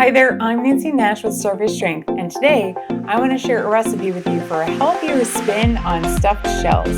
Hi there, I'm Nancy Nash with Starfish Strength, and today I want to share a recipe with you for a healthier spin on stuffed shells.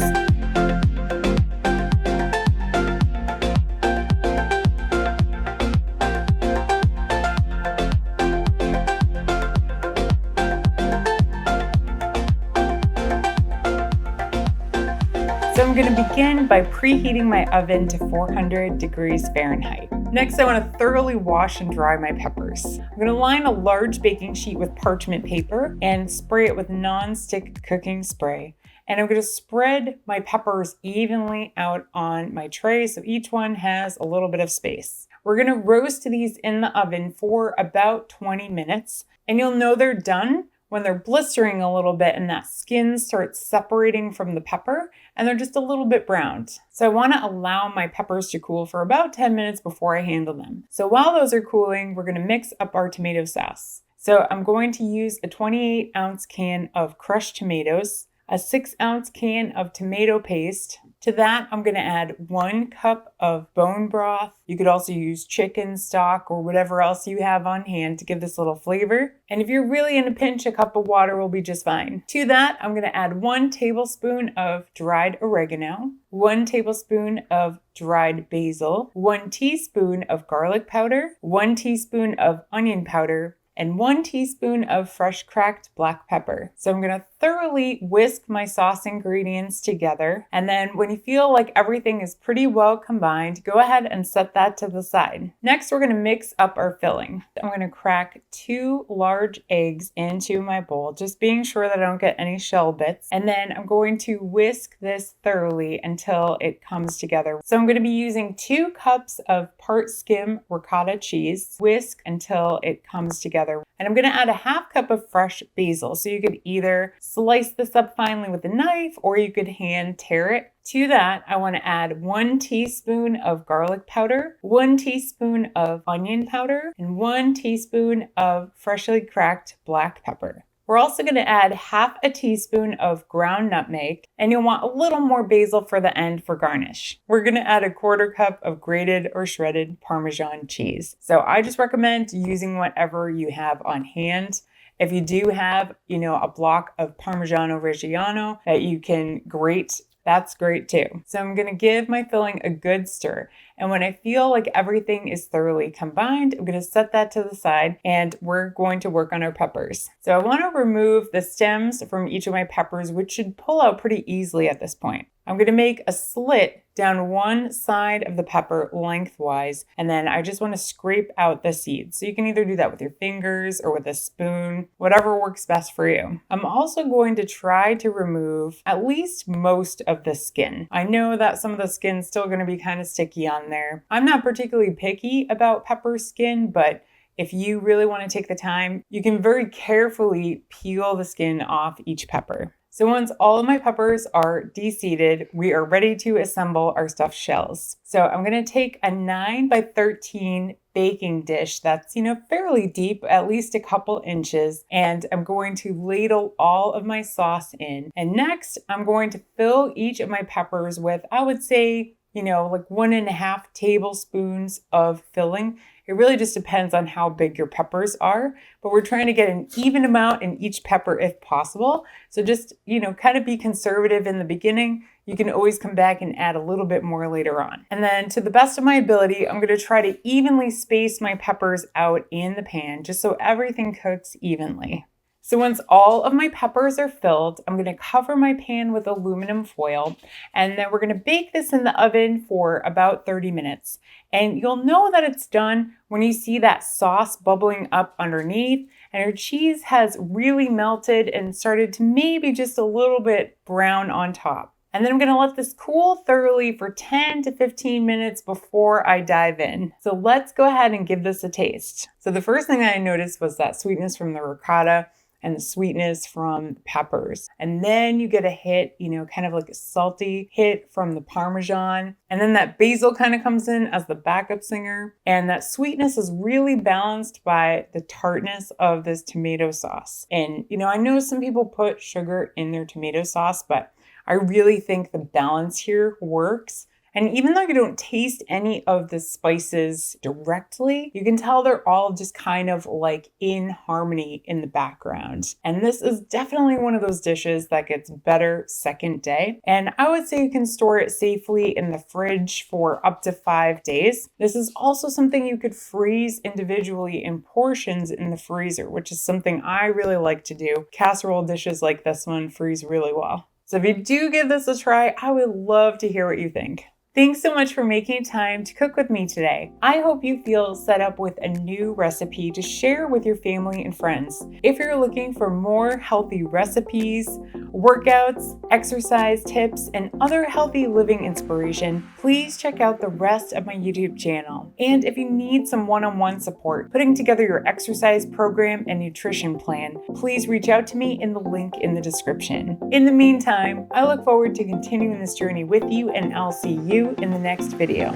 So I'm going to begin by preheating my oven to 400 degrees Fahrenheit. Next, I want to thoroughly wash and dry my peppers. I'm going to line a large baking sheet with parchment paper and spray it with non-stick cooking spray. And I'm going to spread my peppers evenly out on my tray so each one has a little bit of space. We're going to roast these in the oven for about 20 minutes, and you'll know they're done when they're blistering a little bit and that skin starts separating from the pepper and they're just a little bit browned. So I want to allow my peppers to cool for about 10 minutes before I handle them. So while those are cooling, we're going to mix up our tomato sauce. So I'm going to use a 28-ounce can of crushed tomatoes, a 6-ounce can of tomato paste. To that, I'm going to add 1 cup of bone broth. You could also use chicken stock or whatever else you have on hand to give this little flavor. And if you're really in a pinch, a cup of water will be just fine. To that, I'm going to add 1 tablespoon of dried oregano, 1 tablespoon of dried basil, 1 teaspoon of garlic powder, 1 teaspoon of onion powder, and 1 teaspoon of fresh cracked black pepper. So I'm going to thoroughly whisk my sauce ingredients together. And then when you feel like everything is pretty well combined, go ahead and set that to the side. Next, we're going to mix up our filling. I'm going to crack 2 large eggs into my bowl, just being sure that I don't get any shell bits. And then I'm going to whisk this thoroughly until it comes together. So I'm going to be using 2 cups of part skim ricotta cheese. Whisk until it comes together. And I'm going to add a 1/2 cup of fresh basil. So you could either slice this up finely with a knife or you could hand tear it. To that, I want to add 1 teaspoon of garlic powder, 1 teaspoon of onion powder, and 1 teaspoon of freshly cracked black pepper. We're also going to add 1/2 teaspoon of ground nutmeg, and you'll want a little more basil for the end for garnish. We're going to add a 1/4 cup of grated or shredded Parmesan cheese. So I just recommend using whatever you have on hand. If you do have, a block of Parmigiano Reggiano that you can grate, that's great too. So I'm going to give my filling a good stir. And when I feel like everything is thoroughly combined, I'm going to set that to the side and we're going to work on our peppers. So I want to remove the stems from each of my peppers, which should pull out pretty easily at this point. I'm going to make a slit down one side of the pepper lengthwise, and then I just want to scrape out the seeds. So you can either do that with your fingers or with a spoon, whatever works best for you. I'm also going to try to remove at least most of the skin. I know that some of the skin's still going to be kind of sticky on there. I'm not particularly picky about pepper skin, but if you really want to take the time, you can very carefully peel the skin off each pepper. So once all of my peppers are de-seeded, we are ready to assemble our stuffed shells. So I'm going to take a 9 by 13 baking dish that's, fairly deep, at least a couple inches, and I'm going to ladle all of my sauce in. And next, I'm going to fill each of my peppers with, I would say, like 1.5 tablespoons of filling. It really just depends on how big your peppers are, but we're trying to get an even amount in each pepper if possible. So just, kind of be conservative in the beginning. You can always come back and add a little bit more later on. And then to the best of my ability, I'm going to try to evenly space my peppers out in the pan just so everything cooks evenly. So once all of my peppers are filled, I'm going to cover my pan with aluminum foil, and then we're going to bake this in the oven for about 30 minutes. And you'll know that it's done when you see that sauce bubbling up underneath and your cheese has really melted and started to maybe just a little bit brown on top. And then I'm going to let this cool thoroughly for 10 to 15 minutes before I dive in. So let's go ahead and give this a taste. So the first thing that I noticed was that sweetness from the ricotta and the sweetness from the peppers. And then you get a hit, kind of like a salty hit from the Parmesan. And then that basil kind of comes in as the backup singer. And that sweetness is really balanced by the tartness of this tomato sauce. And, I know some people put sugar in their tomato sauce, but I really think the balance here works. And even though you don't taste any of the spices directly, you can tell they're all just kind of like in harmony in the background. And this is definitely one of those dishes that gets better second day. And I would say you can store it safely in the fridge for up to 5 days. This is also something you could freeze individually in portions in the freezer, which is something I really like to do. Casserole dishes like this one freeze really well. So if you do give this a try, I would love to hear what you think. Thanks so much for making time to cook with me today. I hope you feel set up with a new recipe to share with your family and friends. If you're looking for more healthy recipes, workouts, exercise tips, and other healthy living inspiration, please check out the rest of my YouTube channel. And if you need some one-on-one support putting together your exercise program and nutrition plan, please reach out to me in the link in the description. In the meantime, I look forward to continuing this journey with you, and I'll see you in the next video.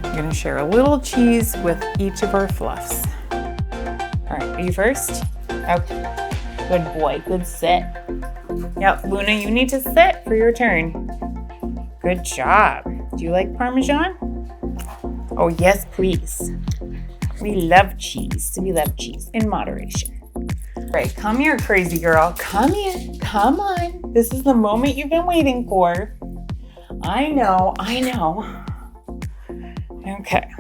I'm going to share a little cheese with each of our fluffs. All right, are you first? Okay, good boy, good sit. Yep, Luna, you need to sit for your turn. Good job. Do you like Parmesan? Oh, yes, please. We love cheese. We love cheese in moderation. Right, come here, crazy girl. Come here. Come on. This is the moment you've been waiting for. I know. Okay.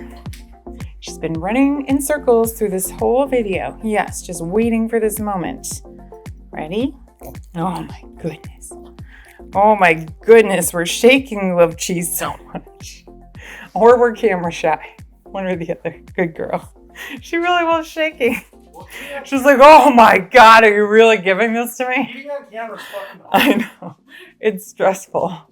She's been running in circles through this whole video. Yes, just waiting for this moment. Ready? Oh my goodness. Oh my goodness, we're shaking love cheese so much. Or we're camera shy. One or the other. Good girl. She really was shaking. She was like, oh my God, are you really giving this to me? I know. It's stressful.